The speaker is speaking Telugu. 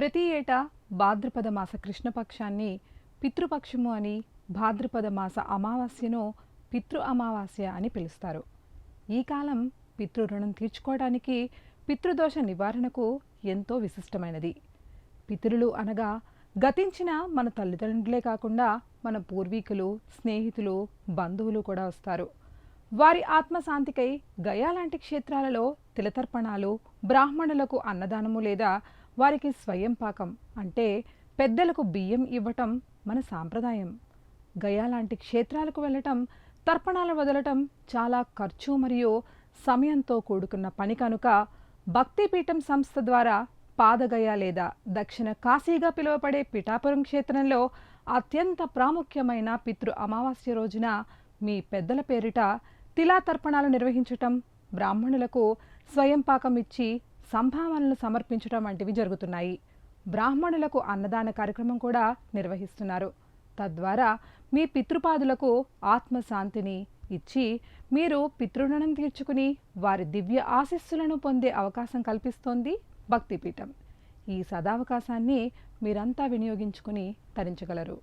ప్రతి ఏటా భాద్రపద మాస కృష్ణపక్షాన్ని పితృపక్షము అని, భాద్రపద మాస అమావాస్యను పితృ అమావాస్య అని పిలుస్తారు. ఈ కాలం పితృరుణం తీర్చుకోవడానికి, పితృదోష నివారణకు ఎంతో విశిష్టమైనది. పితరులు అనగా గతించిన మన తల్లిదండ్రులే కాకుండా మన పూర్వీకులు, స్నేహితులు, బంధువులు కూడా వస్తారు. వారి ఆత్మశాంతికై గయా లాంటి క్షేత్రాలలో తిలతర్పణాలు, బ్రాహ్మణులకు అన్నదానము లేదా వారికి స్వయం పాకం అంటే పెద్దలకు బియ్యం ఇవ్వటం మన సాంప్రదాయం. గయా లాంటి క్షేత్రాలకు వెళ్ళటం, తర్పణాలు వదలటం చాలా ఖర్చు మరియు సమయంతో కూడుకున్న పని కనుక భక్తిపీఠం సంస్థ ద్వారా పాదగయ లేదా దక్షిణ కాశీగా పిలువబడే పిఠాపురం క్షేత్రంలో అత్యంత ప్రాముఖ్యమైన పితృ అమావాస్య రోజున మీ పెద్దల పేరిట తిలాతర్పణాలు నిర్వహించటం, బ్రాహ్మణులకు స్వయం పాకం ఇచ్చి సంభావనలు సమర్పించడం వంటివి జరుగుతున్నాయి. బ్రాహ్మణులకు అన్నదాన కార్యక్రమం కూడా నిర్వహిస్తున్నారు. తద్వారా మీ పితృపాదులకు ఆత్మశాంతిని ఇచ్చి మీరు పితృరుణం తీర్చుకుని వారి దివ్య ఆశీస్సులను పొందే అవకాశం కల్పిస్తోంది భక్తిపీఠం. ఈ సదావకాశాన్ని మీరంతా వినియోగించుకుని తరించగలరు.